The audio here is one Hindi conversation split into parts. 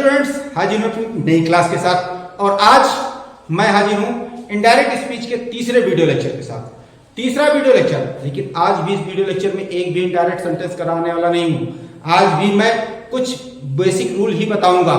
स्टूडेंट्स, हाजिर हूं अपनी नई क्लास के साथ। और आज मैं हाजिर हूं इनडायरेक्ट स्पीच के तीसरे वीडियो लेक्चर के साथ। तीसरा वीडियो लेक्चर, लेकिन आज भी इस वीडियो लेक्चर में एक भी इनडायरेक्ट सेंटेंस कराने वाला नहीं हूं। आज भी मैं कुछ बेसिक रूल ही बताऊंगा।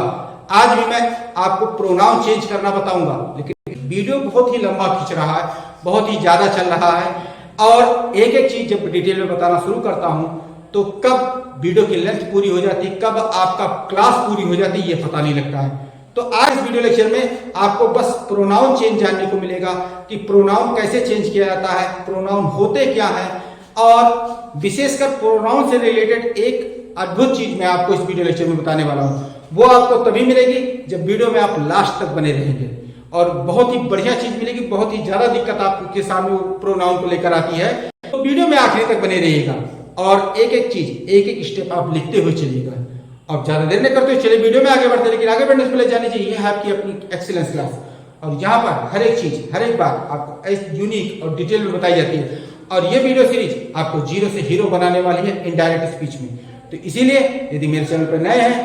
आज भी मैं आपको प्रोनाउन चेंज करना बताऊंगा। लेकिन वीडियो बहुत ही लंबा खींच रहा है, बहुत ही ज्यादा चल रहा है, और एक एक चीज जब डिटेल में बताना शुरू करता हूं तो कब वीडियो की लेंथ पूरी हो जाती, कब आपका क्लास पूरी हो जाती, ये पता नहीं लगता है। तो आज इस वीडियो लेक्चर में आपको बस प्रोनाउन चेंज जानने को मिलेगा कि प्रोनाउन कैसे चेंज किया जाता है, प्रोनाउन होते क्या है, और विशेषकर प्रोनाउन से रिलेटेड एक अद्भुत चीज मैं आपको इस वीडियो लेक्चर में बताने वाला हूं। वो आपको तभी मिलेगी जब वीडियो में आप लास्ट तक बने रहेंगे, और बहुत ही बढ़िया चीज मिलेगी। बहुत ही ज्यादा दिक्कत आपके सामने प्रोनाउन को लेकर आती है, तो वीडियो में आखिरी तक बने रहिएगा और एक एक चीज, एक एक स्टेप आप लिखते हुए चलिएगा। अब ज्यादा देर नहीं करते, चलिए वीडियो में आगे बढ़ते। लेकिन आगे बढ़ने से पहले जानी चाहिए, ये है आपकी अपनी एक्सीलेंस क्लास, और यहाँ पर हर एक चीज, हर एक बात आपको यूनिक और डिटेल में बताई जाती है। और ये वीडियो सीरीज आपको जीरो से हीरो बनाने वाली है इनडायरेक्ट स्पीच में। तो इसीलिए यदि मेरे चैनल पर नए हैं,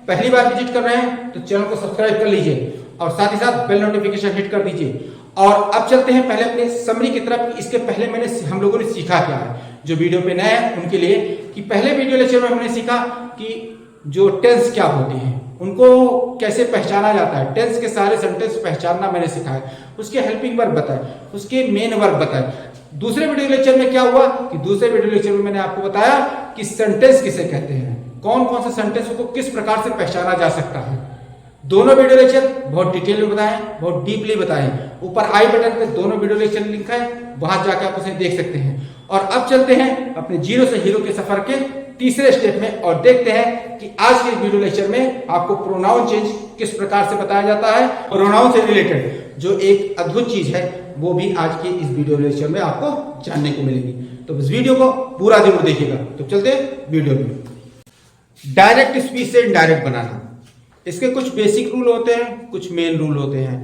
पहली बार विजिट कर रहे हैं, तो चैनल को सब्सक्राइब कर लीजिए और साथ ही साथ बेल नोटिफिकेशन हिट कर दीजिए। और अब चलते हैं पहले अपने समरी की तरफ। इसके पहले हम लोगों ने सीखा क्या है, जो वीडियो पे नए हैं उनके लिए, कि पहले वीडियो लेक्चर में हमने सीखा कि जो टेंस क्या होते हैं, उनको कैसे पहचाना जाता है। टेंस के सारे सेंटेंस पहचानना मैंने सिखाया, उसके हेल्पिंग वर्ब बताए, उसके मेन वर्ब बताए। दूसरे वीडियो लेक्चर में क्या हुआ कि दूसरे वीडियो लेक्चर में मैंने आपको बताया कि सेंटेंस किसे कहते हैं, कौन कौन से सेंटेंस को किस प्रकार से पहचाना जा सकता है। दोनों वीडियो लेक्चर बहुत डिटेल में बताए, बहुत डीपली बताए। ऊपर आई बटन पे दोनों वीडियो लेक्चर लिंक है, वहां जाकर आप उसे देख सकते हैं। और अब चलते हैं अपने जीरो से हीरो के सफर के तीसरे स्टेप में, और देखते हैं कि आज के वीडियो लेक्चर में आपको प्रोनाउन चेंज किस प्रकार से बताया जाता है। प्रोनाउन से रिलेटेड जो एक अद्भुत चीज है, वो भी आज के इस वीडियो लेक्चर में आपको जानने को मिलेगी। तो इस वीडियो को पूरा जरूर देखिएगा। तो चलते हैं वीडियो में। डायरेक्ट स्पीच से इनडायरेक्ट बनाना, इसके कुछ बेसिक रूल होते हैं, कुछ मेन रूल होते हैं।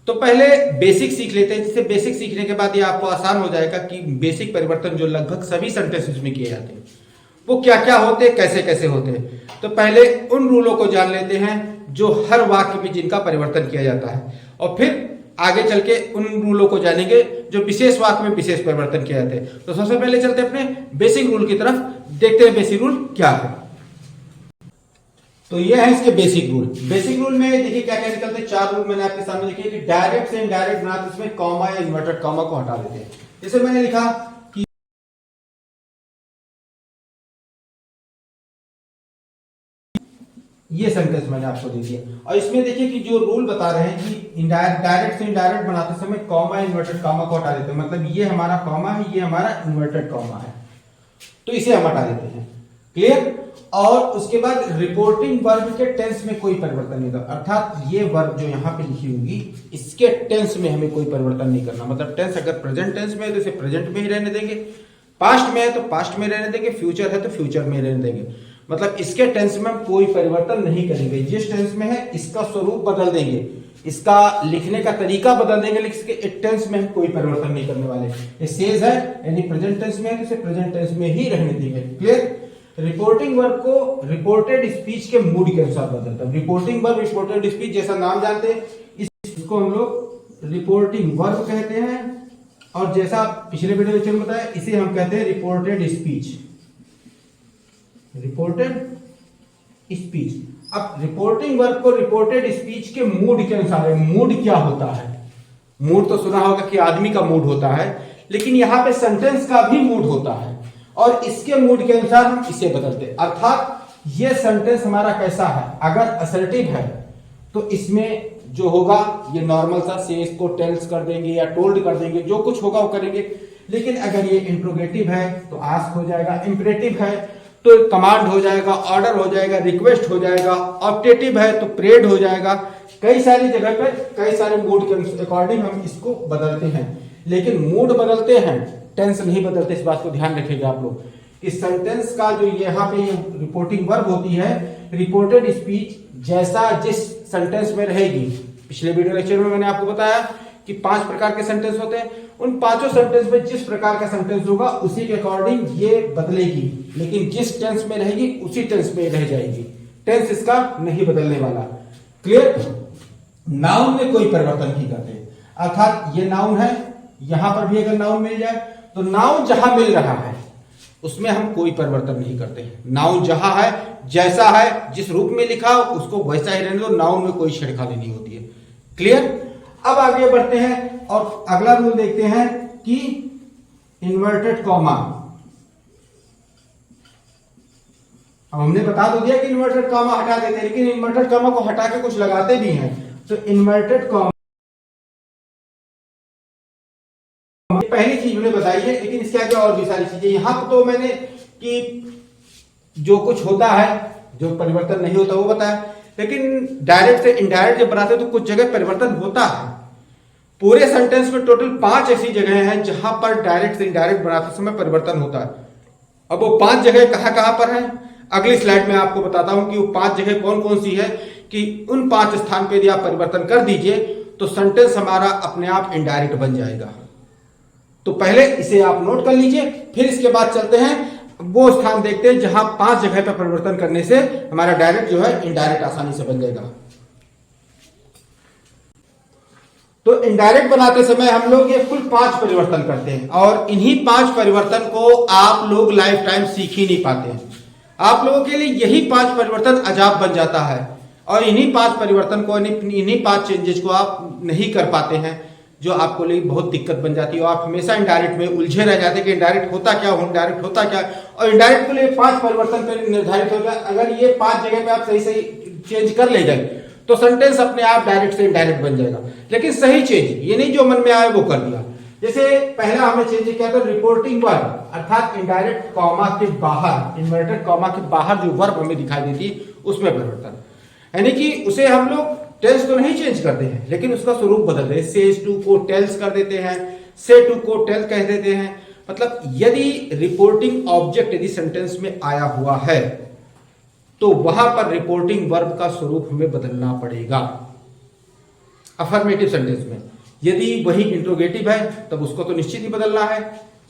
तो पहले बेसिक सीख लेते हैं, जिससे बेसिक सीखने के बाद ये आपको आसान हो जाएगा कि बेसिक परिवर्तन जो लगभग सभी सेंटेंसेस में किए जाते हैं वो क्या क्या होते हैं, कैसे कैसे होते हैं। तो पहले उन रूलों को जान लेते हैं जो हर वाक्य में जिनका परिवर्तन किया जाता है, और फिर आगे चल के उन रूलों को जानेंगे जो विशेष वाक्य में विशेष परिवर्तन किए जाते हैं। तो सबसे पहले चलते हैं अपने बेसिक रूल की तरफ, देखते हैं बेसिक रूल क्या है। तो ये है इसके बेसिक रूल। बेसिक रूल में देखिए क्या क्या निकलते हैं। 4 रूल मैंने आपके सामने लिखे कि डायरेक्ट से इनडायरेक्ट बनाते, इसमें कॉमा या इन्वर्टेड कॉमा को हटा देते हैं। जैसे मैंने लिखा कि ये सेंटेंस मैंने आपको दे दिया, और इसमें देखिए कि जो रूल बता रहे हैं कि डायरेक्ट से इनडायरेक्ट बनाते समय कॉमा या इन्वर्टेड कॉमा को हटा देते हैं। मतलब ये हमारा कॉमा है, ये हमारा इन्वर्टेड कॉमा है, तो इसे हम हटा देते हैं। क्लियर। और उसके बाद रिपोर्टिंग वर्ब के टेंस में कोई परिवर्तन नहीं होगा, अर्थात ये वर्ब जो यहां पे लिखी होगी इसके टेंस में हमें कोई परिवर्तन नहीं करना। मतलब टेंस अगर प्रेजेंट टेंस में है तो इसे प्रेजेंट में ही रहने देंगे, पास्ट में है तो पास्ट में रहने देंगे, फ्यूचर है तो फ्यूचर में रहने देंगे। मतलब इसके टेंस में हम कोई परिवर्तन नहीं करेंगे। जिस टेंस में है इसका स्वरूप बदल देंगे, इसका लिखने का तरीका बदल देंगे, लेकिन इसके टेंस में हम कोई परिवर्तन नहीं करने वाले। ये सेज है यानी प्रेजेंट टेंस में है तो इसे प्रेजेंट टेंस में ही रहने देंगे। क्लियर। रिपोर्टिंग वर्ब को रिपोर्टेड स्पीच के मूड के अनुसार बदलता है। रिपोर्टिंग वर्ब रिपोर्टेड स्पीच जैसा नाम जानते हैं, इसको हम लोग रिपोर्टिंग वर्ब कहते हैं, और जैसा पिछले वीडियो लेक्चर में बताया इसे हम कहते हैं रिपोर्टेड स्पीच। Reported speech. अब रिपोर्टिंग वर्ब को रिपोर्टेड स्पीच के मूड के अनुसार है। मूड क्या होता है? मूड तो सुना होगा कि आदमी का मूड होता है, लेकिन यहां पे सेंटेंस का भी मूड होता है, और इसके मूड के अनुसार हम इसे बदलते हैं। अर्थात ये सेंटेंस हमारा कैसा है, अगर असर्टिव है तो इसमें जो होगा ये नॉर्मल सा सेज को टेल्स कर देंगे या टोल्ड कर देंगे, जो कुछ होगा वो करेंगे। लेकिन अगर ये इंट्रोगेटिव है तो आस्क हो जाएगा, इंपरेटिव है तो कमांड हो जाएगा, ऑर्डर हो जाएगा, रिक्वेस्ट हो जाएगा, ऑप्टेटिव है तो प्रेड हो जाएगा। कई सारी जगह पे कई सारे मूड के अकॉर्डिंग हम इसको बदलते हैं, लेकिन मूड बदलते हैं, टेंस नहीं बदलते। इस बात को ध्यान रखिएगा आप लोग। इस सेंटेंस का जो यहाँ पे रिपोर्टिंग वर्ब होती है, रिपोर्टेड स्पीच जैसा जिस सेंटेंस में रहेगी। पिछले वीडियो लेक्चर में मैंने आपको बताया कि 5 प्रकार के सेंटेंस होते हैं, उन 5 सेंटेंस में जिस प्रकार का सेंटेंस होगा उसी के अकॉर्डिंग ये बदलेगी, लेकिन जिस टेंस में रहेगी उसी टेंस में रह जाएगी। टेंस इसका नहीं बदलने वाला। क्लियर? नाउन में कोई परिवर्तन नहीं करते, अर्थात ये नाउन है, यहां पर भी अगर नाउन मिल जाए तो नाउन जहां मिल रहा है उसमें हम कोई परिवर्तन नहीं करते हैं। नाउन जहां है, जैसा है, जिस रूप में लिखा उसको वैसा ही रहने दो, नाउन में कोई छेड़खानी नहीं होती है। क्लियर? अब आगे बढ़ते हैं और अगला रूल देखते हैं कि इन्वर्टेड कॉमा। अब हमने बता तो दिया कि इन्वर्टेड कॉमा हटा देते हैं, लेकिन इन्वर्टेड कॉमा को हटा के कुछ लगाते भी हैं। तो इन्वर्टेड कॉमा पहली चीज मैंने बताई है, लेकिन इसके आगे और भी सारी चीजें। यहां तो मैंने कि जो कुछ होता है, जो परिवर्तन नहीं होता वो बताया, लेकिन डायरेक्ट से इनडायरेक्ट जब बनाते हैं तो कुछ जगह परिवर्तन होता है। पूरे सेंटेंस में टोटल 5 ऐसी जगह हैं जहां पर डायरेक्ट से इनडायरेक्ट बनाते समय परिवर्तन होता है। अब वो 5 जगह कहां कहां पर है, अगली स्लाइड में आपको बताता हूं कि वो 5 जगह कौन कौन सी है, कि उन 5 स्थान पे यदि आप परिवर्तन कर दीजिए तो सेंटेंस हमारा अपने आप इनडायरेक्ट बन जाएगा। तो पहले इसे आप नोट कर लीजिए, फिर इसके बाद चलते हैं वो स्थान देखते हैं जहां 5 जगह पर परिवर्तन करने से हमारा डायरेक्ट जो है इनडायरेक्ट आसानी से बन जाएगा। तो इनडायरेक्ट बनाते समय हम लोग ये कुल 5 परिवर्तन करते हैं, और इन्हीं 5 परिवर्तन को आप लोग लाइफ टाइम सीख ही नहीं पाते हैं। आप लोगों के लिए यही 5 परिवर्तन अजाब बन जाता है, और इन्हीं 5 परिवर्तन को, इन्हीं 5 चेंजेस को आप नहीं कर पाते हैं, जो आपको लिए बहुत दिक्कत बन जाती है। आप हमेशा इनडायरेक्ट में उलझे रह जाते हैं कि इनडायरेक्ट होता क्या, इनडायरेक्ट होता क्या, और इनडायरेक्ट के लिए 5 परिवर्तन पर निर्धारित होगा। अगर ये 5 जगह पे आप सही सही चेंज कर ले जाए तो सेंटेंस अपने आप डायरेक्ट से इनडायरेक्ट बन जाएगा। लेकिन सही चेंज, ये नहीं जो मन में आए वो कर दिया। जैसे पहला हमने चेंज किया था रिपोर्टिंग वर्ब, अर्थात इनडायरेक्ट कॉमा के बाहर, इन्वर्टेड कॉमा के बाहर जो वर्ब हमें दिखाई देती उसमें परिवर्तन, यानी कि उसे हम लोग टेंस तो नहीं चेंज करते हैं, लेकिन उसका स्वरूप बदल देते हैं। सेज टू को टेल्स कर देते हैं, से टू को टेल कह देते हैं। मतलब यदि रिपोर्टिंग ऑब्जेक्ट यदि सेंटेंस में आया हुआ है तो वहां पर रिपोर्टिंग वर्ब का स्वरूप हमें बदलना पड़ेगा। अफर्मेटिव सेंटेंस में यदि वही इंट्रोगेटिव है तब उसको तो निश्चित ही बदलना है,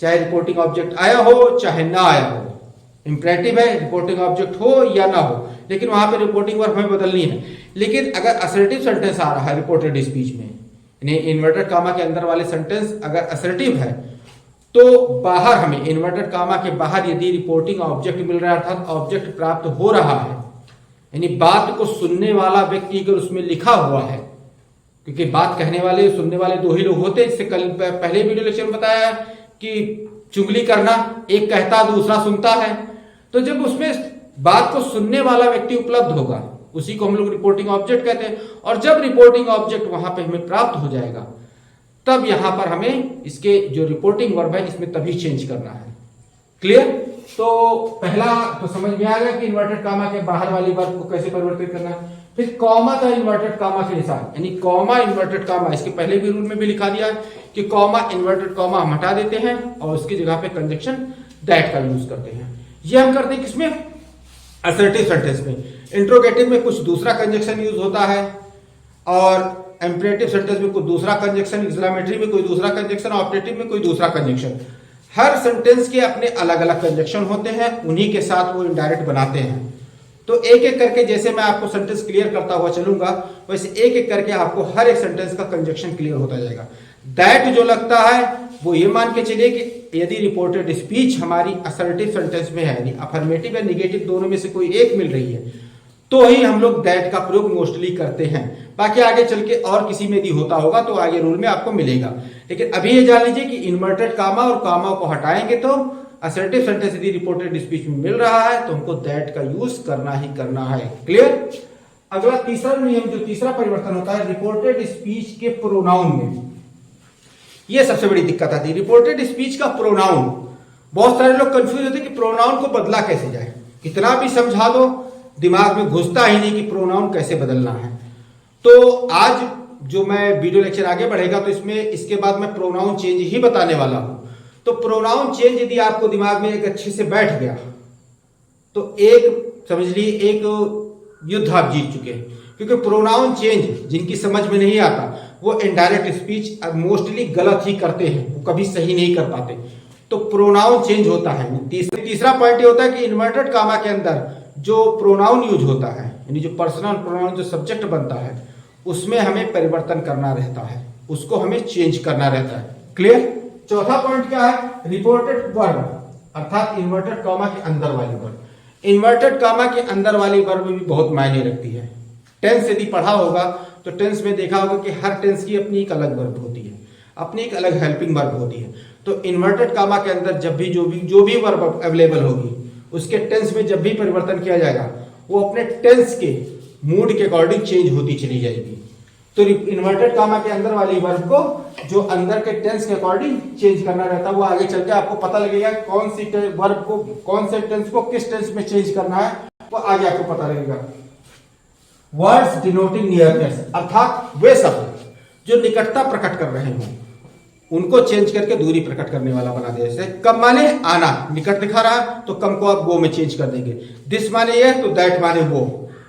चाहे रिपोर्टिंग ऑब्जेक्ट आया हो चाहे ना आया हो। इंपरेटिव है, रिपोर्टिंग ऑब्जेक्ट हो या ना हो, लेकिन वहां पे रिपोर्टिंग वर्ब हमें बदलनी है। लेकिन अगर असर्टिव सेंटेंस आ रहा है रिपोर्टेड स्पीच में, यानी इन्वर्टेड कामा के अंदर वाले सेंटेंस अगर असर्टिव है तो बाहर हमें इन्वर्टेड कामा के बाहर यदि रिपोर्टिंग ऑब्जेक्ट मिल रहा है, अर्थात ऑब्जेक्ट प्राप्त हो रहा है, यानी बात को सुनने वाला व्यक्ति अगर उसमें लिखा हुआ है, क्योंकि बात कहने वाले सुनने वाले 2 ही लोग होते हैं। इससे कल पहले वीडियो लेक्चर में बताया कि चुगली करना, एक कहता दूसरा सुनता है। तो जब उसमें बात को सुनने वाला व्यक्ति उपलब्ध होगा उसी को हम लोग रिपोर्टिंग ऑब्जेक्ट कहते हैं, और जब रिपोर्टिंग ऑब्जेक्ट वहां पे हमें प्राप्त हो जाएगा तब यहां पर हमें इसके जो रिपोर्टिंग वर्ब है इसमें तभी चेंज करना है। क्लियर? तो पहला तो समझ में आ गया कि इन्वर्टेड कामा के बाहर वाली वर्ब को कैसे परिवर्तित करना है। फिर कॉमा का इन्वर्टेड कामा के निशान, यानी कॉमा इन्वर्टेड कामा, इसके पहले भी रूल में भी लिखा दिया है कि कॉमा इन्वर्टेड कॉमा हम हटा देते हैं और उसकी जगह पे कंजक्शन दैट का यूज करते हैं। ये हम करते हैं किसमें? असर्टिव सेंटेंस में। इंट्रोगेटिव में कुछ दूसरा कंजक्शन यूज होता है, और इंपरेटिव सेंटेंस में कोई दूसरा कंजक्शन, एक्सक्लेमेटरी में कोई दूसरा कंजक्शन, ऑपरेटिव में कोई दूसरा कंजक्शन। हर सेंटेंस के अपने अलग अलग कंजक्शन होते हैं, उन्हीं के साथ वो इनडायरेक्ट बनाते हैं। तो एक एक करके जैसे मैं आपको सेंटेंस क्लियर करता हुआ चलूंगा वैसे एक एक करके आपको हर एक सेंटेंस का कंजक्शन क्लियर होता जाएगा। दैट जो लगता है वो ये मान के चलिए कि यदि रिपोर्टेड स्पीच हमारी असर्टिव सेंटेंस में है, यानी अफर्मेटिव या निगेटिव दोनों में से कोई एक मिल रही है, तो ही हम लोग दैट का प्रयोग मोस्टली करते हैं। बाकी आगे चल के और किसी में भी होता होगा तो आगे रूल में आपको मिलेगा। लेकिन अभी ये जान लीजिए कि इन्वर्टेड कामा और कामा को हटाएंगे तो असर्टिव सेंटेंस यदि रिपोर्टेड स्पीच में मिल रहा है तो हमको दैट का यूज करना ही करना है। क्लियर? अगला तीसरा नियम, जो तीसरा परिवर्तन होता है रिपोर्टेड स्पीच के प्रोनाउन में, ये सबसे बड़ी दिक्कत आती है। रिपोर्टेड स्पीच का प्रोनाउन, बहुत सारे लोग कंफ्यूज होते हैं कि प्रोनाउन को बदला कैसे जाए। कितना भी समझा दो दिमाग में घुसता ही नहीं कि प्रोनाउन कैसे बदलना है। तो आज जो मैं वीडियो लेक्चर आगे बढ़ेगा तो इसमें इसके बाद मैं प्रोनाउन चेंज ही बताने वाला हूं। तो प्रोनाउन चेंज यदि आपको दिमाग में एक अच्छे से बैठ गया तो एक समझ लीजिए एक युद्ध आप जीत चुके हैं, क्योंकि प्रोनाउन चेंज जिनकी समझ में नहीं आता वो इनडायरेक्ट स्पीच मोस्टली गलत ही करते हैं, वो कभी सही नहीं कर पाते। तो प्रोनाउन चेंज होता है। तीसरा पॉइंट ये होता है कि इन्वर्टेड कामा के अंदर जो प्रोनाउन यूज होता है यानी जो पर्सनल प्रोनाउन जो सब्जेक्ट बनता है उसमें हमें परिवर्तन करना रहता है, उसको हमें चेंज करना रहता है। क्लियर। चौथा पॉइंट क्या है, रिपोर्टेड वर्ब अर्थात इन्वर्टेड कॉमा के अंदर वाली वर्ब। इन्वर्टेड कॉमा के अंदर वाली वर्ब भी बहुत मायने रखती है। टेंस यदि पढ़ा होगा तो टेंस में देखा होगा कि हर टेंस की अपनी एक अलग वर्ब होती है, अपनी एक अलग हेल्पिंग वर्ब होती है। तो इन्वर्टेड कॉमा के अंदर जब भी जो भी वर्ब अवेलेबल होगी उसके टेंस में जब भी परिवर्तन किया जाएगा वो अपने टेंस के मूड के अकॉर्डिंग चेंज होती चली जाएगी। तो इन्वर्टेड कॉमा के अंदर वाली वर्ब को जो अंदर के टेंस के अकॉर्डिंग चेंज करना रहता है वो आगे चल के आपको पता लगेगा कौन सी वर्ब को कौन से टेंस को किस टेंस में चेंज करना है, वो आगे आपको पता लगेगा। वर्ड्स डिनोटिंग नियरनेस अर्थात वे शब्द जो निकटता प्रकट कर रहे हों उनको चेंज करके दूरी प्रकट करने वाला बना दिया। जैसे कम माने आना, निकट दिखा रहा है तो कम को आप गो में चेंज कर देंगे। दिस माने ये तो दैट माने वो,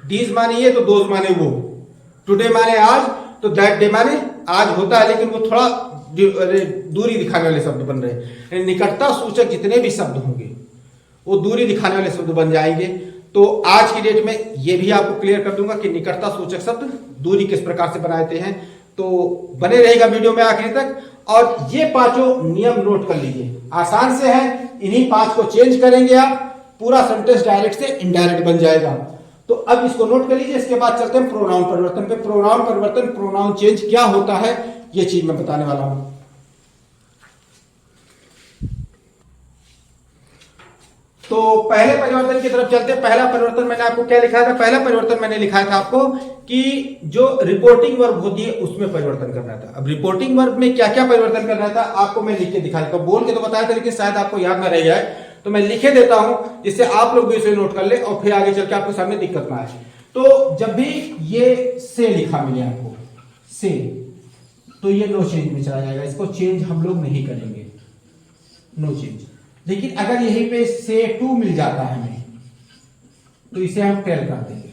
दीज माने ये तो दोज माने वो, टुडे माने आज तो दैट डे माने आज होता है लेकिन वो थोड़ा दूरी दिखाने वाले शब्द बन रहे हैं। निकटता सूचक जितने भी शब्द होंगे वो दूरी दिखाने वाले शब्द बन जाएंगे। तो आज की डेट में ये भी आपको क्लियर कर दूंगा कि निकटता सूचक शब्द दूरी किस प्रकार से बनाते हैं। तो बने रहेगा वीडियो में आखिर तक। और ये पांचों नियम नोट कर लीजिए, आसान से है। इन्हीं 5 को चेंज करेंगे आप, पूरा सेंटेंस डायरेक्ट से इनडायरेक्ट बन जाएगा। तो अब इसको नोट कर लीजिए। इसके बाद चलते हैं प्रोनाउन परिवर्तन पे। प्रोनाउन परिवर्तन, प्रोनाउन चेंज क्या होता है ये चीज मैं बताने वाला हूं। तो पहले परिवर्तन की तरफ चलते हैं। पहला परिवर्तन मैंने आपको क्या लिखा था, पहला परिवर्तन मैंने लिखा था आपको कि जो रिपोर्टिंग वर्ब होती है उसमें परिवर्तन करना था। अब रिपोर्टिंग वर्ब में क्या क्या परिवर्तन करना था आपको मैं लिख के दिखा देता हूं। बोल के तो बताया था लेकिन शायद आपको याद ना रह जाए तो मैं लिखे देता हूं जिससे आप लोग भी इसे नोट कर ले और फिर आगे चल के आपके सामने दिक्कत ना आए। तो जब भी ये से लिखा मिले आपको से, तो ये नो चेंज में चला जाएगा, इसको चेंज हम लोग नहीं करेंगे, नो चेंज। लेकिन अगर यहीं पे से टू मिल जाता है हमें तो इसे हम टेल कर देंगे।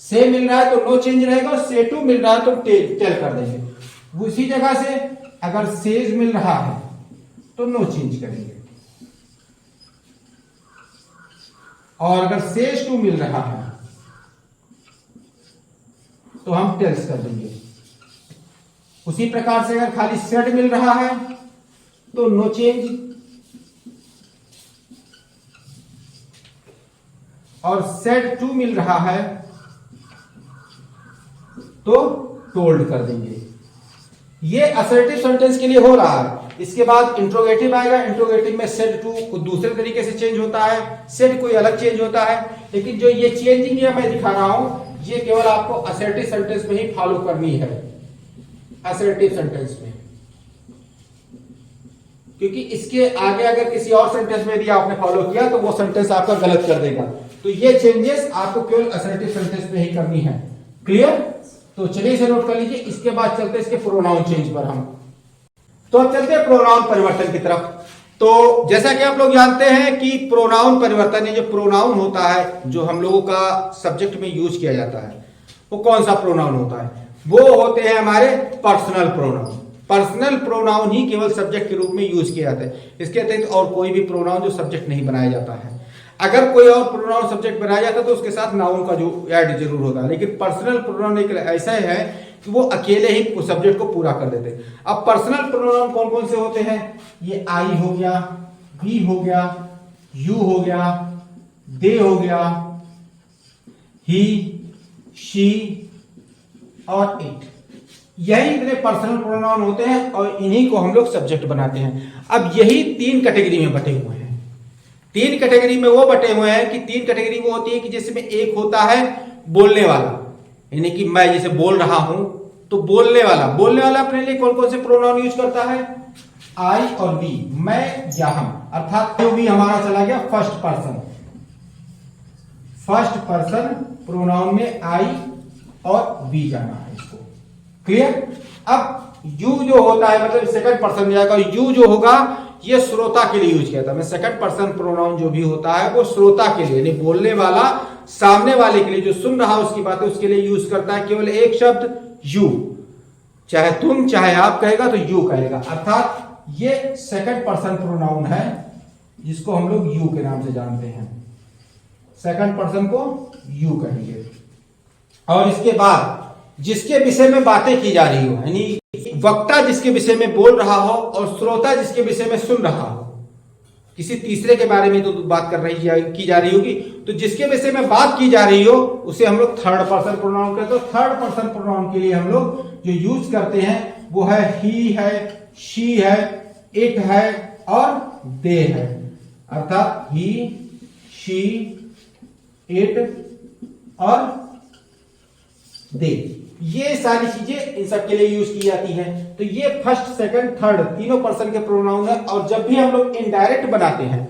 से मिल रहा है तो नो चेंज रहेगा और से टू मिल रहा है तो टेल कर देंगे। उसी जगह से अगर सेज मिल रहा है तो नो चेंज करेंगे और अगर सेज टू मिल रहा है तो हम टेल्स कर देंगे। उसी प्रकार से अगर खाली सेड मिल रहा है तो नो चेंज और सेड टू मिल रहा है तो टोल्ड कर देंगे। ये असर्टिव सेंटेंस के लिए हो रहा है। इसके बाद इंट्रोगेटिव आएगा। इंट्रोगेटिव में सेड टू को दूसरे तरीके से चेंज होता है, सेड कोई अलग चेंज होता है। लेकिन जो ये चेंजिंग है मैं दिखा रहा हूं ये केवल आपको असर्टिव सेंटेंस में ही फॉलो करनी है, असर्टिव सेंटेंस में, क्योंकि इसके आगे अगर किसी और सेंटेंस में यदि आपने फॉलो किया तो वो सेंटेंस आपका गलत कर देगा। तो ये चेंजेस आपको केवल असर्टिव सेंटेंस में ही करनी है। क्लियर। तो चलिए इसे नोट कर लीजिए। इसके बाद चलते हैं इसके प्रोनाउन चेंज पर हम। तो अब चलते हैं प्रोनाउन परिवर्तन की तरफ। तो जैसा कि आप लोग जानते हैं कि प्रोनाउन परिवर्तन, ये जो प्रोनाउन होता है जो हम लोगों का सब्जेक्ट में यूज किया जाता है वो कौन सा प्रोनाउन होता है, वो होते हैं हमारे पर्सनल प्रोनाउन। पर्सनल प्रोनाउन ही केवल सब्जेक्ट के रूप में यूज किया जाता है। इसके अतिरिक्त और कोई भी प्रोनाउन जो सब्जेक्ट नहीं बनाया जाता है। अगर कोई और प्रोनाउन सब्जेक्ट बनाया जाता है तो उसके साथ नाउन का जो ऐड जरूर होता है, लेकिन पर्सनल प्रोनाउन एक ऐसा है कि वो अकेले ही सब्जेक्ट को पूरा कर देते हैं। अब पर्सनल प्रोनाउन कौन कौन से होते हैं, ये आई हो गया, वी हो गया, यू हो गया, दे हो गया, ही, शी और इट। यही इतने पर्सनल प्रोनाउन होते हैं और इन्हीं को हम लोग सब्जेक्ट बनाते हैं। अब यही 3 कैटेगरी में बटे हुए हैं। 3 कैटेगरी में वो बटे हुए हैं कि 3 कैटेगरी वो होती है कि जिसमें एक होता है बोलने वाला, यानी कि मैं जैसे बोल रहा हूं तो बोलने वाला अपने लिए कौन कौन से प्रोनाउन यूज करता है, आई और वी, मैं या हम, अर्थात वी हमारा चला गया first person. First person pronoun में आई और वी जाना है इसको। क्लियर। अब यू जो होता है मतलब सेकंड पर्सन में जाएगा। यू जो होगा ये श्रोता के लिए यूज किया था। मैं सेकंड पर्सन प्रोनाउन जो भी होता है वो श्रोता के लिए, यानी बोलने वाला सामने वाले के लिए, जो सुन रहा है उसकी बातें उसके लिए यूज करता है केवल एक शब्द यू। चाहे तुम चाहे आप कहेगा तो यू कहेगा, अर्थात ये सेकंड पर्सन प्रोनाउन है जिसको हम लोग यू के नाम से जानते हैं। सेकंड पर्सन को यू कहेंगे। और इसके बाद जिसके विषय में बातें की जा रही हो, यानी वक्ता जिसके विषय में बोल रहा हो और श्रोता जिसके विषय में सुन रहा हो, किसी तीसरे के बारे में तो बात की जा रही होगी, तो जिसके विषय में बात की जा रही हो उसे हम लोग थर्ड पर्सन प्रोनाउन कहते हैं। थर्ड पर्सन प्रोनाउन के लिए हम लोग जो यूज करते हैं वो है ही है, शी है, इट है और दे है। अर्थात ही, शी, इट और दे, ये सारी चीजें इन सब के लिए यूज की जाती है। तो ये फर्स्ट, सेकंड, थर्ड तीनों पर्सन के प्रोनाउन है। और जब भी हम लोग इनडायरेक्ट बनाते हैं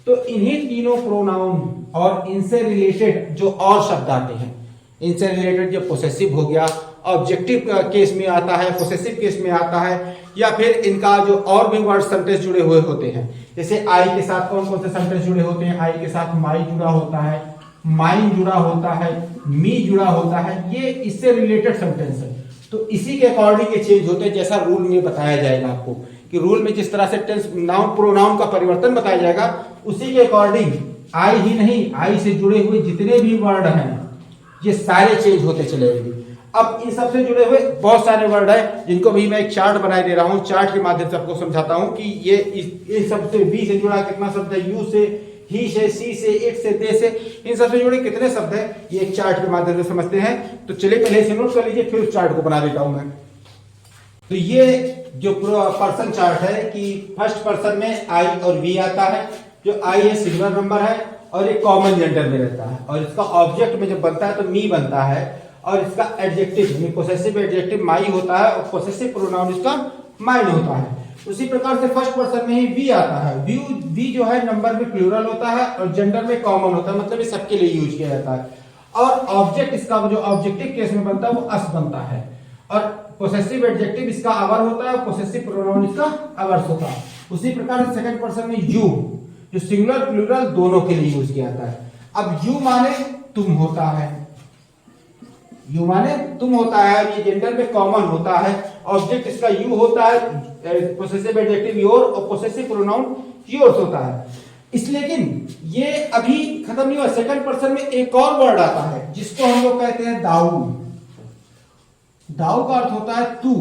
तो इन्हीं तीनों प्रोनाउन और इनसे रिलेटेड जो और शब्द आते हैं, इनसे रिलेटेड जो पोसेसिव हो गया, ऑब्जेक्टिव केस में आता है, पोसेसिव केस में आता है, या फिर इनका जो और भी वर्ड सेंटेंस जुड़े हुए होते हैं। जैसे आई के साथ कौन कौन से सेंटेंस जुड़े होते हैं? आई के साथ माई जुड़ा होता है, माइन जुड़ा होता है, मी जुड़ा होता है, ये इससे रिलेटेड सेंटेंस है। तो इसी के अकॉर्डिंग ये चेंज होते हैं, जैसा रूल में बताया जाएगा आपको कि रूल में जिस तरह से टेंस, नाउन, प्रोनाउन का परिवर्तन बताया जाएगा, उसी के अकॉर्डिंग आई ही नहीं, आई से जुड़े हुए जितने भी वर्ड हैं ये सारे चेंज होते चलेंगे। अब इन सबसे जुड़े हुए बहुत सारे वर्ड हैं जिनको भी मैं एक चार्ट बना दे रहा हूं, चार्ट के माध्यम से आपको समझाता हूं कि ये इन सबसे वी से जुड़ा कितना शब्द है, यू से, ही से, सी से, इट से, दे से, इन सबसे जुड़े कितने शब्द हैं, ये एक चार्ट के माध्यम से समझते हैं। तो चलिए पहले इसे नोट कर लीजिए, फिर उस चार्ट को बना देता हूं मैं। तो ये जो पर्सन चार्ट है कि फर्स्ट पर्सन में आई और वी आता है। जो आई है सिंगुलर नंबर है और ये कॉमन जेंडर में रहता है, और इसका ऑब्जेक्ट में जब बनता है तो मी बनता है, और इसका एडजेक्टिव यानी पोसेसिव एडजेक्टिव माई होता है और पोसेसिव प्रोनाउन इसका माइन होता है। उसी प्रकार से फर्स्ट पर्सन में ही वी आता है। वी जो है नंबर में प्लूरल होता है और जेंडर में कॉमन होता है, मतलब ये सबके लिए यूज किया जाता है। और ऑब्जेक्ट इसका जो ऑब्जेक्टिव केस में बनता है वो अस बनता है, और पोसेसिव एडजेक्टिव इसका अवर होता है, पोसेसिव प्रोनाउन इसका अवर्स होता है। उसी प्रकार से सेकंड पर्सन में यू, जो सिंगुलर प्लूरल दोनों के लिए यूज किया जाता है। अब यू माने तुम होता है, यू माने तुम होता है, ये जेंडर में कॉमन होता है, ऑब्जेक्ट इसका यू होता है, पोसेसिव एडजेक्टिव योर और पोसेसिव प्रोनाउन योर्स होता है। इसलिए लेकिन ये अभी खत्म नहीं हुआ, सेकंड पर्सन में एक और वर्ड आता है जिसको हम लोग कहते हैं दाऊ। दाऊ का अर्थ होता है तू,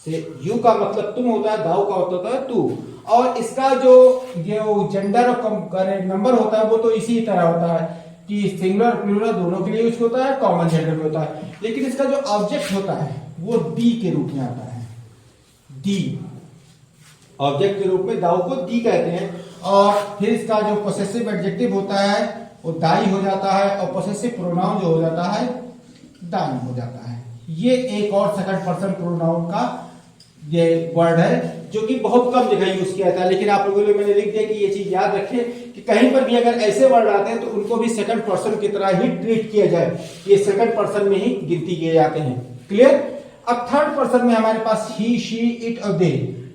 से यू का मतलब तुम होता है, दाऊ का अर्थ होता है तू, और इसका जो जेंडर और नंबर होता है वो तो इसी तरह होता है कि सिंगुलर प्लूरल दोनों के लिए यूज होता है, कॉमन जेंडर में होता है। लेकिन इसका जो ऑब्जेक्ट होता है वो दी के रूप में आता है। दी ऑब्जेक्ट के रूप में दाऊ को दी कहते हैं। और फिर इसका जो पोसेसिव एडजेक्टिव होता है वो दाई हो जाता है, और पोसेसिव प्रोनाउन जो हो जाता है दाई हो जाता है। ये एक और सेकंड पर्सन प्रोनाउन का ये वर्ड है जो कि बहुत कम जगह यूज किया जाता है। लेकिन आप लोगों ने मैंने लिख दिया कि ये चीज याद रखें कि कहीं पर भी अगर ऐसे वर्ड आते हैं तो उनको भी सेकंड पर्सन की तरह ही ट्रीट किया जाए, ये सेकंड पर्सन में ही गिनती किए जाते हैं। क्लियर? अब थर्ड पर्सन में हमारे पास ही, शी, इट और दे।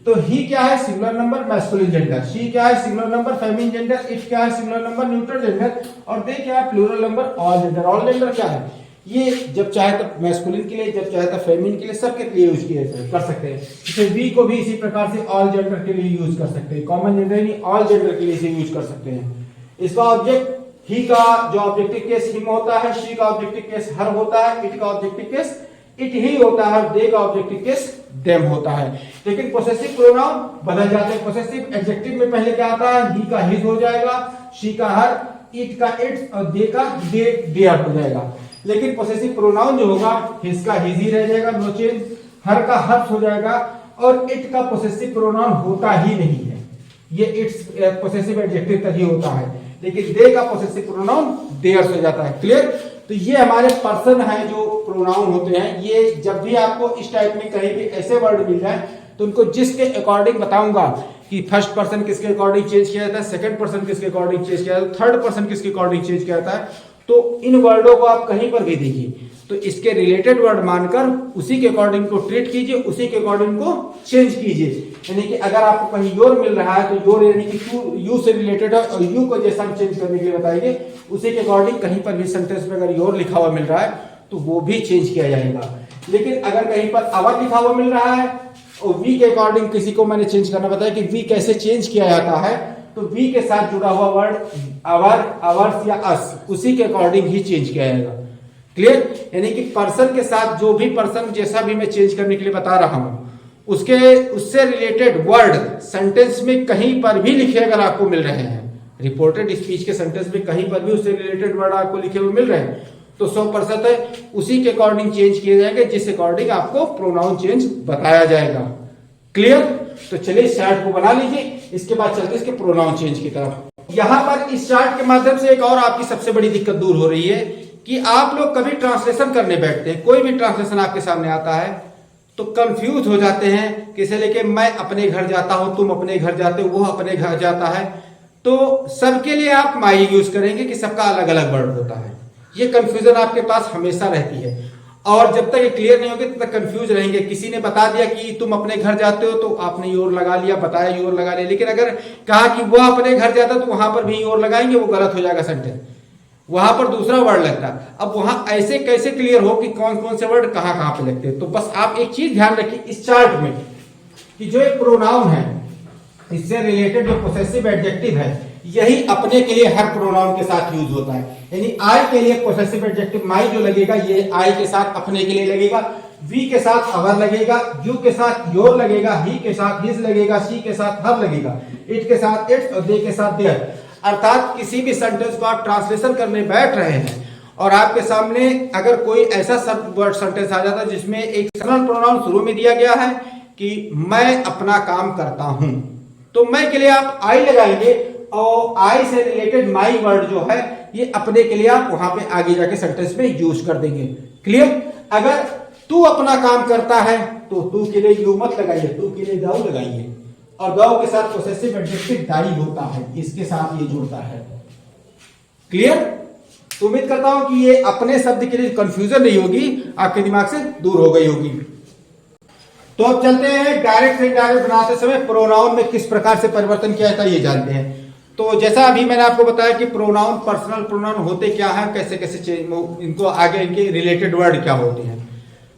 तो ही क्या है? Singular number masculine gender. She क्या है? Singular number feminine gender. It क्या है? Singular number neutral gender. और दे क्या है? Plural number all gender. All gender क्या है? ये जब चाहे तो मैस्कुलिन के लिए, जब चाहे तो फेमिनिन के लिए, सबके लिए यूज किया कर सकते हैं। जैसे वी को भी इसी प्रकार से ऑल जेंडर के लिए यूज कर सकते हैं, कॉमन जेंडर नहीं ऑल जेंडर के लिए इसे यूज कर सकते हैं। इसका ऑब्जेक्ट ही का जो ऑब्जेक्टिव केस हिम होता है, शी का ऑब्जेक्टिव केस हर होता है, इट का ऑब्जेक्टिव केस इट ही होता है, दे का ऑब्जेक्टिव केस देम होता है। लेकिन पोसेसिव प्रोनाउन बदल जाते हैं। पोसेसिव एडजेक्टिव में पहले क्या आता है? ही का हिज हो जाएगा, शी का हर, इट का इट्स और दे का देयर हो जाएगा। लेकिन पोसेसिव प्रोनाउन जो होगा हिज का हिज ही रह जाएगा, नो चेंज। हर का हर्स हो जाएगा, और इट का पोसेसिव प्रोनाउन होता ही नहीं है, ये इट्स पोसेसिव एडजेक्टिव तक ही होता है। लेकिन दे का पोसेसिव प्रोनाउन देयर्स हो जाता है। क्लियर? तो ये हमारे पर्सन है जो प्रोनाउन होते हैं। ये जब भी आपको इस टाइप में कहीं भी ऐसे वर्ड मिल जाए तो उनको जिसके अकॉर्डिंग बताऊंगा कि फर्स्ट पर्सन किसके अकॉर्डिंग चेंज किया जाता है, सेकंड पर्सन किसके अकॉर्डिंग चेंज किया जाता है, थर्ड पर्सन किसके अकॉर्डिंग चेंज किया जाता है, तो इन वर्डों को आप कहीं पर भी देखिए तो इसके रिलेटेड वर्ड मानकर उसी के अकॉर्डिंग को ट्रीट कीजिए, उसी के अकॉर्डिंग को चेंज कीजिए। यानी कि अगर आपको कहीं योर मिल रहा है तो योर यानी कि यू से रिलेटेड है, और यू को जैसा हम चेंज करने के लिए बताएंगे उसी के अकॉर्डिंग कहीं पर भी सेंटेंस में अगर योर लिखा हुआ मिल रहा है तो वो भी चेंज किया जाएगा। लेकिन अगर कहीं पर अवर लिखा हुआ मिल रहा है और वी के अकॉर्डिंग किसी को मैंने चेंज करना बताया कि वी कैसे चेंज किया जाता है, तो वी के साथ जुड़ा हुआ वर्ड आवर, आवर्स या अस, उसी के अकॉर्डिंग ही चेंज किया जाएगा। क्लियर? यानी कि पर्सन के साथ जो भी पर्सन जैसा भी मैं चेंज करने के लिए बता रहा हूं, उससे रिलेटेड वर्ड सेंटेंस में कहीं पर भी लिखे अगर आपको मिल रहे हैं, रिपोर्टेड स्पीच के सेंटेंस में कहीं पर भी उससे रिलेटेड वर्ड आपको लिखे हुए मिल रहे हैं, तो 100% है उसी के अकॉर्डिंग चेंज किए जाएंगे, जिस अकॉर्डिंग आपको प्रोनाउन चेंज बताया जाएगा। क्लियर? तो चलिए इस चार्ट को बना लीजिए, इसके बाद चलते हैं इसके प्रोनाउन चेंज की तरफ। यहां पर इस चार्ट के माध्यम से एक और आपकी सबसे बड़ी दिक्कत दूर हो रही है कि आप लोग कभी ट्रांसलेशन करने बैठते हैं, कोई भी ट्रांसलेशन आपके सामने आता है तो कंफ्यूज हो जाते हैं, किसे लेके मैं अपने घर जाता हूं, तुम अपने घर जाते हो, वो अपने घर जाता है, तो सबके लिए आप माई यूज करेंगे कि सबका अलग अलग वर्ड होता है। ये कंफ्यूजन आपके पास हमेशा रहती है, और जब तक ये क्लियर नहीं होगी तब तक कंफ्यूज रहेंगे। किसी ने बता दिया कि तुम अपने घर जाते हो तो आपने योर लगा लिया, बताया योर लगा लिया, लेकिन अगर कहा कि वो अपने घर जाता तो वहां पर भी योर लगाएंगे, वो गलत हो जाएगा सेंटेंस, वहां पर दूसरा वर्ड लगता है। अब वहां ऐसे कैसे क्लियर हो कि कौन कौन से वर्ड कहां कहां पे लगते हैं? तो बस आप एक चीज ध्यान रखिए इस चार्ट में कि जो एक प्रोनाउन है, इससे रिलेटेड जो पोसेसिव एडजेक्टिव है, यही अपने के लिए हर प्रोनाउन के साथ यूज होता है। यानी आई के लिए पोसेसिव एडजेक्टिव माई जो लगेगा, ये आई के साथ अपने के लिए लगेगा, वी के साथ अवर लगेगा, यू के साथ योर लगेगा, ही के साथ हिज लगेगा, शी के साथ हर लगेगा, इट के साथ इट्स और दे के साथ देयर। अर्थात किसी भी सेंटेंस को आप ट्रांसलेशन करने बैठ रहे हैं और आपके सामने अगर कोई ऐसा वर्ड सेंटेंस आ जाता है जिसमें एक पर्सनल प्रोनाउन शुरू में दिया गया है कि मैं अपना काम करता हूं, तो मैं के लिए आप आई लगाएंगे और आई से रिलेटेड माई वर्ड जो है ये अपने के लिए आप वहां पे आगे जाके सेंटेंस में यूज कर देंगे। क्लियर? अगर तू अपना काम करता है तो तू के लिए यू मत लगाइए, तू के लिए दाऊ लगाइए, और गांव के साथ पोसेसिव एडजेक्टिव दाई होता है, इसके साथ ये जुड़ता है। क्लियर? तो उम्मीद करता हूं कि ये अपने शब्द के लिए कंफ्यूजन नहीं होगी, आपके दिमाग से दूर हो गई होगी। तो अब चलते हैं डायरेक्ट से इनडायरेक्ट बनाते समय प्रोनाउन में किस प्रकार से परिवर्तन किया जाता है ये जानते हैं। तो जैसा अभी मैंने आपको बताया कि प्रोनाउन पर्सनल प्रोनाउन होते क्या है, कैसे कैसे इनको आगे इनके रिलेटेड वर्ड क्या होते हैं।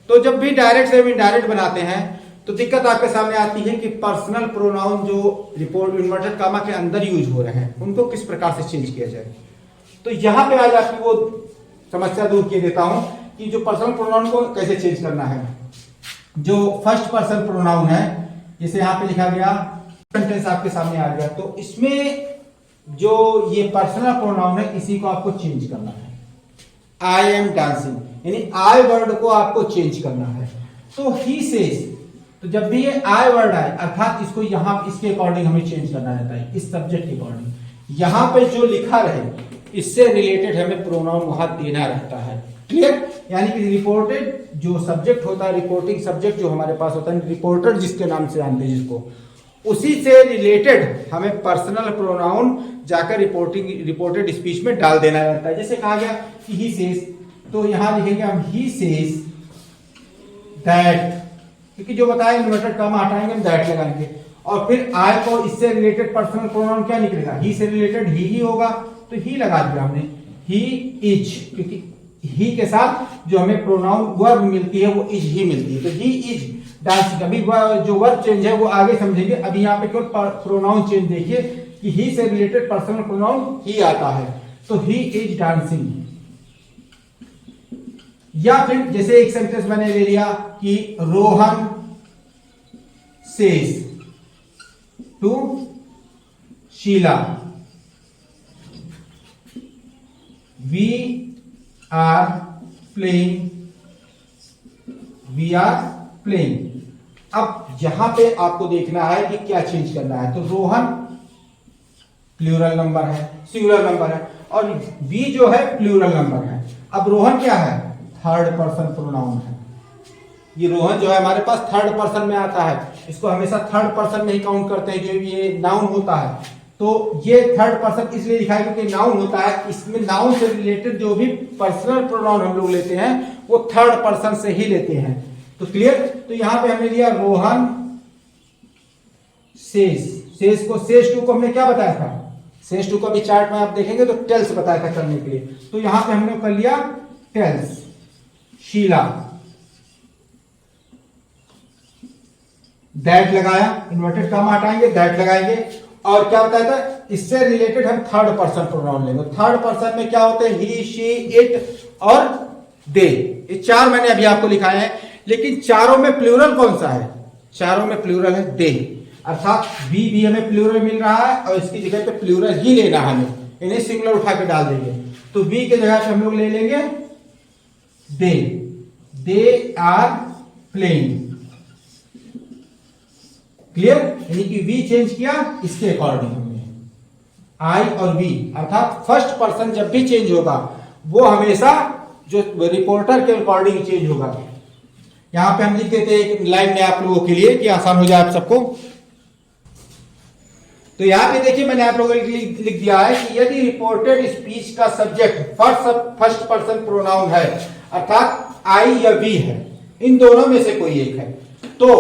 तो जब भी डायरेक्ट से इनडायरेक्ट बनाते हैं तो दिक्कत आपके सामने आती है कि पर्सनल प्रोनाउन जो रिपोर्ट इन्वर्टेड कामा के अंदर यूज हो रहे हैं उनको किस प्रकार से चेंज किया जाए। तो यहां पे आज आपकी वो समस्या दूर किए देता हूं कि जो पर्सनल प्रोनाउन को कैसे चेंज करना है। जो फर्स्ट पर्सन प्रोनाउन है, जिसे यहां पे लिखा गया, सेंटेंस आपके सामने आ गया, तो इसमें जो ये पर्सनल प्रोनाउन है इसी को आपको चेंज करना है। आई एम डांसिंग, यानी आई वर्ड को आपको चेंज करना है। तो ही सेज, तो जब भी ये आई वर्ड आए अर्थात इसको यहां इसके अकॉर्डिंग हमें चेंज करना रहता है, इस सब्जेक्ट के अकॉर्डिंग। यहां पे जो लिखा रहे इससे रिलेटेड हमें प्रोनाउन वहां देना रहता है। क्लियर? यानी कि रिपोर्टेड जो सब्जेक्ट होता है, रिपोर्टिंग सब्जेक्ट जो हमारे पास होता है, रिपोर्टर जिसके नाम से जानते हैं जिसको, उसी से रिलेटेड हमें पर्सनल प्रोनाउन जाकर रिपोर्टेड स्पीच में डाल देना रहता है। जैसे कहा गया कि ही सेज, तो यहां लिखेंगे हम ही सेज दैट, क्योंकि जो बताया इन्वर्टेड कॉमा हटाएंगे हम दैट लगाएंगे, और फिर आई को इससे रिलेटेड पर्सनल प्रोनाउन क्या निकलेगा, ही से रिलेटेड ही होगा, तो ही लगा दिया हमने, ही इज, क्योंकि ही के साथ जो हमें प्रोनाउन वर्ब मिलती है वो इज ही मिलती है, तो ही इज डांसिंग। अभी जो वर्ब चेंज है वो आगे समझेंगे, अभी यहाँ पे केवल प्रोनाउन चेंज देखिए कि ही से रिलेटेड पर्सनल प्रोनाउन ही आता है, तो ही इज डांसिंग। या फिर जैसे एक सेंटेंस मैंने ले लिया कि Rohan says to Sheela we are playing, we are playing. अब यहां पे आपको देखना है कि क्या चेंज करना है। तो रोहन प्लूरल नंबर है, सिंगुलर नंबर है, और वी जो है प्लूरल नंबर है। अब रोहन क्या है, थर्ड पर्सन प्रोनाउन है। ये रोहन जो है हमारे पास थर्ड पर्सन में आता है, इसको हमेशा थर्ड पर्सन में ही काउंट करते हैं। जो ये नाउन होता है तो ये थर्ड पर्सन इसलिए लिखा है क्योंकि नाउन होता है, इसमें नाउन से रिलेटेड जो भी पर्सनल प्रोनाउन हम लोग लेते हैं वो थर्ड पर्सन से ही लेते हैं। तो क्लियर? तो यहां पे हमने लिया रोहन सेज, सेज को सेज टू को हमने क्या बताया था, सेज टू को अभी चार्ट में आप देखेंगे तो टेल्स बताया था करने के लिए, तो यहां पे हमने कर लिया टेल्स। शीला दैट लगाया, इन्वर्टेड कॉमा हटाएंगे दैट लगाएंगे, और क्या बताया था, इससे रिलेटेड हम थर्ड पर्सन प्रोनाउन लेंगे। थर्ड पर्सन में क्या होते हैं, ही, शी, इट और दे। ये चार मैंने अभी आपको लिखाए हैं, लेकिन चारों में प्लूरल कौन सा है, चारों में प्लूरल है दे, अर्थात बी भी हमें प्लूरल मिल रहा है और इसकी जगह पे प्लूरल ही लेना है हमें, इन्हें सिंगुलर उठा के डाल देंगे। तो बी के जगह पे हम लोग ले लेंगे दे आर प्लेइंग। क्लियर, यानी कि वी चेंज किया इसके अकॉर्डिंग हमने, आई और वी, अर्थात फर्स्ट पर्सन जब भी चेंज होगा वो हमेशा जो रिपोर्टर के अकॉर्डिंग चेंज होगा। यहां पे हम लिख देते हैं एक लाइन में आप लोगों के लिए कि आसान हो जाए आप सबको। तो यहां पे देखिए मैंने आप लोगों के लिए लिख दिया है कि यदि रिपोर्टेड स्पीच का सब्जेक्ट फर्स्ट पर्सन प्रोनाउन है, अर्थात आई या वी है, इन दोनों में से कोई एक है, तो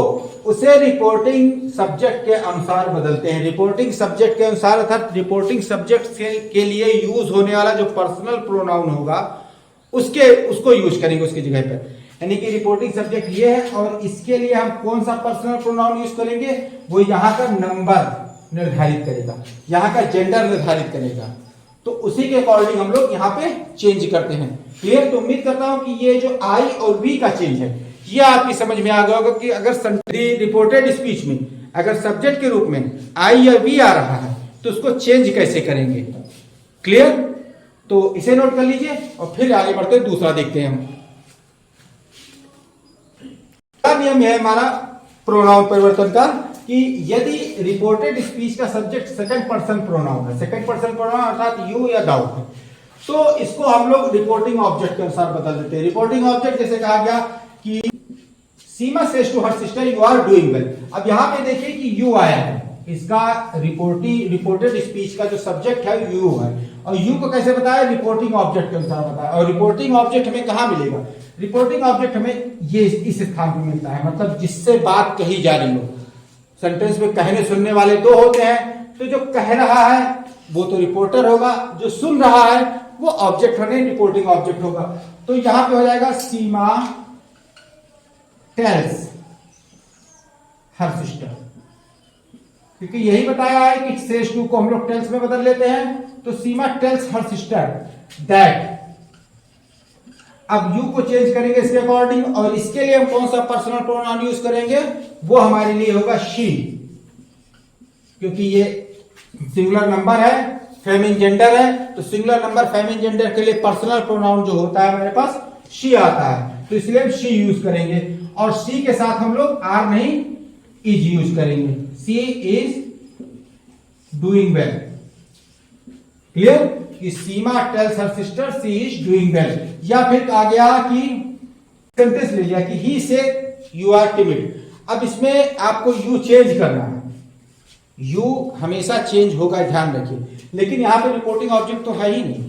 उसे रिपोर्टिंग सब्जेक्ट के अनुसार बदलते हैं। रिपोर्टिंग सब्जेक्ट के अनुसार, अर्थात रिपोर्टिंग सब्जेक्ट के लिए यूज होने वाला जो पर्सनल प्रोनाउन होगा उसको यूज करेंगे उसकी जगह पर। यानी कि रिपोर्टिंग सब्जेक्ट ये है और इसके लिए हम कौन सा पर्सनल प्रोनाउन यूज करेंगे, वो यहाँ का नंबर निर्धारित करेगा, यहाँ का जेंडर निर्धारित करेगा। तो उसी के अकॉर्डिंग हम लोग यहाँ पे चेंज करते हैं। क्लियर, तो उम्मीद करता हूं कि ये जो आई और वी का चेंज है ये आपकी समझ में आ गया होगा कि अगर रिपोर्टेड स्पीच में अगर सब्जेक्ट के रूप में आई या वी आ रहा है तो उसको चेंज कैसे करेंगे। क्लियर, तो इसे नोट कर लीजिए और फिर आगे बढ़ते दूसरा देखते हैं हम। नियम है हमारा प्रोनाउन परिवर्तन का कि यदि रिपोर्टेड स्पीच का सब्जेक्ट सेकंड पर्सन प्रोनाउन है, सेकंड पर्सन प्रोनाउन अर्थात यू या दाउ है, तो इसको हम लोग रिपोर्टिंग ऑब्जेक्ट के अनुसार बदल देते हैं। रिपोर्टिंग ऑब्जेक्ट जैसे कहा गया कि Seema says to her sister you are doing well. अब यहां पे देखिए कि यू आया है, इसका रिपोर्टेड स्पीच का जो सब्जेक्ट है यू है, और यू को कैसे बताया, रिपोर्टिंग ऑब्जेक्ट के अनुसार बताया। और रिपोर्टिंग ऑब्जेक्ट हमें कहां मिलेगा, रिपोर्टिंग ऑब्जेक्ट हमें ये इस स्थान पर मिलता है, मतलब जिससे बात कही जा रही हो। सेंटेंस में कहने सुनने वाले दो होते हैं, तो जो कह रहा है वो तो रिपोर्टर होगा, जो सुन रहा है वो ऑब्जेक्ट होने रिपोर्टिंग ऑब्जेक्ट होगा। तो यहां पे हो जाएगा सीमा टेल्स हर सिस्टर, क्योंकि यही बताया है कि सेज टू को हम लोग टेल्स में बदल लेते हैं। तो सीमा टेल्स हर सिस्टर दैट, अब यू को चेंज करेंगे इसके अकॉर्डिंग, और इसके लिए हम कौन सा पर्सनल प्रोनाउन यूज करेंगे, वो हमारे लिए होगा शी, क्योंकि ये सिंगुलर नंबर है, फेमिन जेंडर है, तो सिंगुलर नंबर फेमिन जेंडर के लिए पर्सनल प्रोनाउन जो होता है हमारे पास शी आता है, तो इसलिए हम शी यूज करेंगे। और सी के साथ हम लोग आर नहीं इज यूज करेंगे, she is doing well. Clear, कि Seema tells her sister she is doing well. या फिर आ गया कि सेंटेंस ले लिया कि ही से यू आर टिमिड। अब इसमें आपको यू चेंज करना है, यू हमेशा चेंज होगा, ध्यान रखिए, लेकिन यहां पे रिपोर्टिंग ऑब्जेक्ट तो है ही नहीं,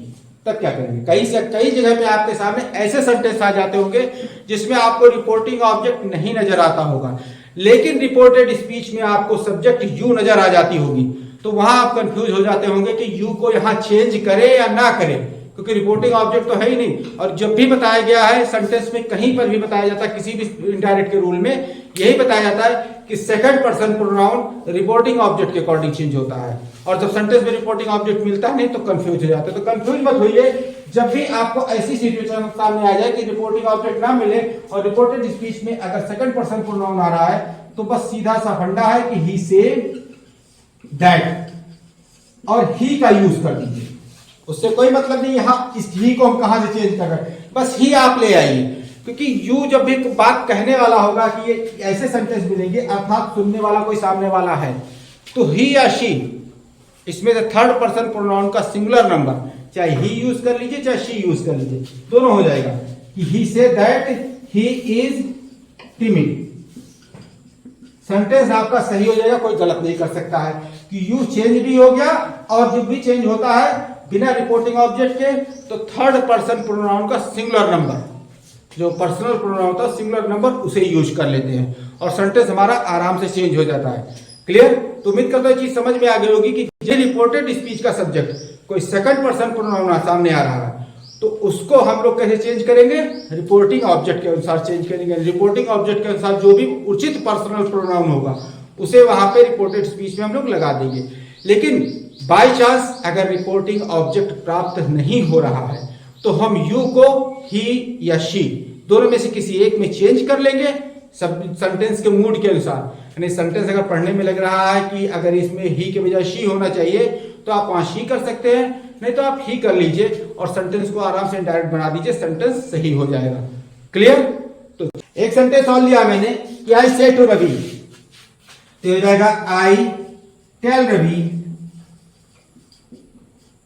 तब क्या करेंगे। कई जगह पे आपके सामने ऐसे सेंटेंस आ जाते होंगे जिसमें आपको रिपोर्टिंग ऑब्जेक्ट नहीं नजर आता होगा, लेकिन रिपोर्टेड स्पीच में आपको सब्जेक्ट यू नजर आ जाती होगी, तो वहां आप कंफ्यूज हो जाते होंगे कि यू को यहां चेंज करे या ना करे, क्योंकि रिपोर्टिंग ऑब्जेक्ट तो है ही नहीं। और जब भी बताया गया है सेंटेंस में, कहीं पर भी बताया जाता है, किसी भी इनडायरेक्ट के रूल में यही बताया जाता है कि second person pronoun reporting object के अकॉर्डिंग चेंज होता है, और जब सेंटेंस में रिपोर्टिंग ऑब्जेक्ट मिलता नहीं तो कंफ्यूज हो जाते हैं। तो कंफ्यूज मत होइए, जब भी आपको ऐसी सिचुएशन सामने आ जाए कि रिपोर्टिंग ऑब्जेक्ट ना मिले और रिपोर्टेड स्पीच में अगर सेकंड पर्सन प्रोनाउन आ रहा है, तो बस सीधा सा फंडा है कि ही से दैट और ही का यूज कर दीजिए, उससे कोई मतलब नहीं यहां इस ही को हम कहां से चेंज कर रहे हैं, बस ही आप ले आइए, क्योंकि यू जब भी बात कहने वाला होगा कि ये ऐसे सेंटेंस मिलेंगे, अर्थात सुनने वाला कोई सामने वाला है, तो ही या शी, इसमें से थर्ड पर्सन प्रोनाउन का सिंगुलर नंबर, चाहे ही यूज कर लीजिए चाहे शी यूज कर लीजिए, दोनों हो जाएगा कि he say that he is timid. Sentence आपका सही हो जाएगा, कोई गलत नहीं कर सकता है कि यू चेंज भी हो गया, और जब भी चेंज होता है बिना रिपोर्टिंग ऑब्जेक्ट के, तो थर्ड पर्सन प्रोनाउन का सिंगुलर नंबर, जो पर्सनल प्रोनाउन होता है सिंगुलर नंबर, उसे यूज कर लेते हैं और सेंटेंस हमारा आराम से चेंज हो जाता है। क्लियर, तो उम्मीद करता हूं चीज समझ में आ गई होगी कि जो रिपोर्टेड स्पीच का सब्जेक्ट कोई सेकंड पर्सन प्रोनाउन सामने आ रहा है, तो उसको हम लोग कैसे चेंज करेंगे, रिपोर्टिंग ऑब्जेक्ट के अनुसार चेंज करेंगे। रिपोर्टिंग ऑब्जेक्ट के अनुसार जो भी उचित पर्सनल प्रोनाउन होगा उसे वहां पे रिपोर्टेड स्पीच में हम लोग लगा देंगे। लेकिन बाय चांस अगर रिपोर्टिंग ऑब्जेक्ट प्राप्त नहीं हो रहा है तो हम यू को ही या शी दोनों में से किसी एक में चेंज कर लेंगे सब सेंटेंस के मूड के अनुसार। यानी सेंटेंस अगर पढ़ने में लग रहा है कि अगर इसमें ही के बजाय शी होना चाहिए तो आप वहां शी कर सकते हैं, नहीं तो आप ही कर लीजिए और सेंटेंस को आराम से इनडायरेक्ट बना दीजिए, सेंटेंस सही हो जाएगा। क्लियर? तो एक सेंटेंस और लिया मैंने कि आई से टू रवि, तो हो जाएगा आई टेल रवि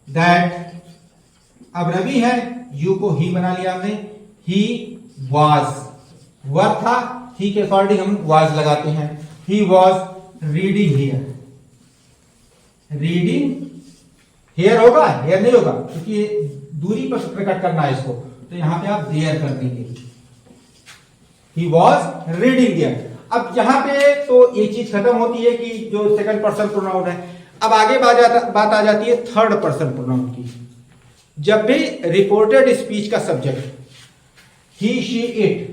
दैट, अब रवि है यू को ही बना लिया हमने, ही वाज, वर्ब था ही के अकॉर्डिंग हम वाज लगाते हैं, he was reading here, reading hair होगा, हेयर नहीं होगा क्योंकि दूरी पर प्रकट करना है इसको, तो यहां पे आप देयर कर देंगे, ही वॉज रीडिंग देयर। अब यहां पे तो ये चीज खत्म होती है कि जो सेकंड पर्सन प्रोनाउन है। अब आगे बात आ जाती है थर्ड पर्सन प्रोनाउन की। जब भी रिपोर्टेड स्पीच का सब्जेक्ट ही शी इट,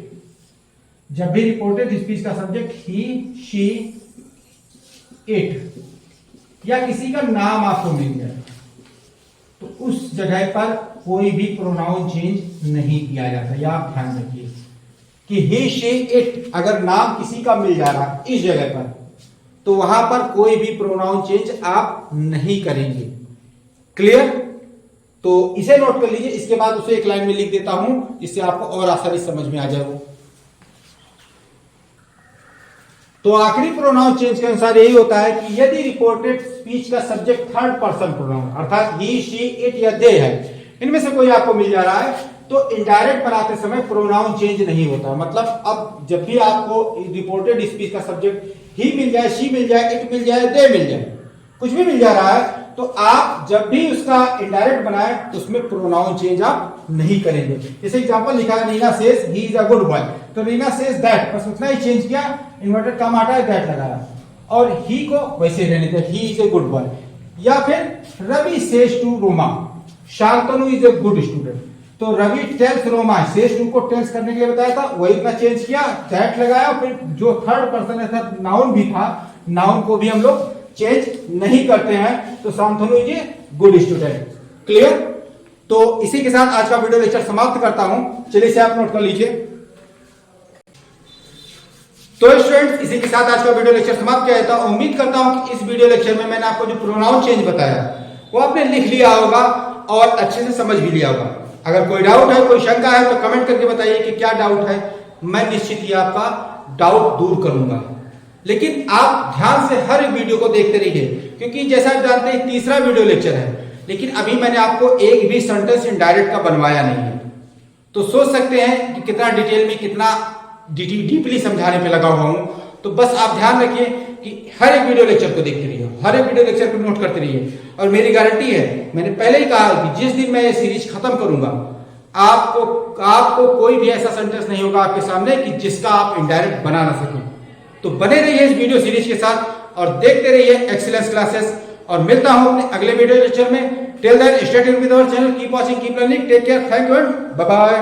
जब भी रिपोर्टेड स्पीच का सब्जेक्ट ही शी इट या किसी का नाम आपको मिल जाए तो उस जगह पर कोई भी प्रोनाउन चेंज नहीं किया जाता। या आप ध्यान रखिए कि ही शी इट अगर नाम किसी का मिल जा रहा है इस जगह पर तो वहां पर कोई भी प्रोनाउन चेंज आप नहीं करेंगे। क्लियर? तो इसे नोट कर लीजिए, इसके बाद उसे एक लाइन में लिख देता हूं जिससे आपको और आसानी समझ में आ जाए वो। तो आखिरी प्रोनाउन चेंज के अनुसार यही होता है कि यदि रिपोर्टेड स्पीच का सब्जेक्ट थर्ड पर्सन प्रोनाउन अर्थात ही शी इट या दे है, इनमें से कोई आपको मिल जा रहा है तो इनडायरेक्ट बनाते समय प्रोनाउन चेंज नहीं होता। मतलब अब जब भी आपको रिपोर्टेड स्पीच का सब्जेक्ट ही मिल जाए, शी मिल जाए, इट मिल जाए, दे मिल जाए, कुछ भी मिल जा रहा है तो आप जब भी उसका इनडायरेक्ट बनाए तो उसमें प्रोनाउन चेंज आप नहीं करेंगे। जैसे एग्जांपल लिखा है Reena says he is a good boy, तो रीना सेज दैट बस उतना ही चेंज किया, इन्वर्टेड कॉमा हटाया दैट लगाया और ही को वैसे रहने दिया, he is a good boy. या फिर Ravi says to Roma Shantanu is a good student, तो Ravi tells Roma, says to को टेल्स करने के लिए बताया था, वही इतना चेंज किया, दैट लगाया, फिर जो थर्ड पर्सन है नाउन भी था, नाउन को भी हम लोग चेंज नहीं करते हैं, तो Shantanu is a good student. Clear? तो इसी के साथ आज का वीडियो लेक्चर समाप्त करता हूं। चलिए इसे आप नोट कर लीजिए। तो स्टूडेंट्स इसी के साथ आज का वीडियो लेक्चर समाप्त किया जाता है। उम्मीद करता हूं कि इस वीडियो लेक्चर में मैंने आपको जो प्रोनाउन चेंज बताया वो आपने लिख लिया होगा और अच्छे से समझ भी लिया होगा। अगर कोई डाउट है, कोई शंका है तो कमेंट करके बताइए कि क्या डाउट है, मैं निश्चित ही आपका डाउट दूर करूंगा। लेकिन आप ध्यान से हर वीडियो को देखते रहिए क्योंकि जैसा आप जानते हैं तीसरा वीडियो लेक्चर है, लेकिन अभी मैंने आपको एक भी सेंटेंस इनडायरेक्ट का बनवाया नहीं है। तो सोच सकते हैं कि कितना डिटेल में, कितना डीपली समझाने पे लगा हुआ हूं। तो बस आप ध्यान रखिए कि हर एक वीडियो लेक्चर को देखते रहिए, हर एक वीडियो लेक्चर को नोट करते रहिए। और मेरी गारंटी है, मैंने पहले ही कहा कि जिस दिन मैं ये सीरीज खत्म करूंगा आपको कोई भी ऐसा सेंटेंस नहीं होगा आपके सामने कि जिसका आप इनडायरेक्ट बना ना सकें। तो बने रहिए इस वीडियो सीरीज के साथ और देखते रहिए एक्सीलेंस क्लासेस। और मिलता हूं अपने अगले वीडियो लेक्चर में। Till then stay tuned with our channel, keep watching, keep learning, take care, thank you and bye bye.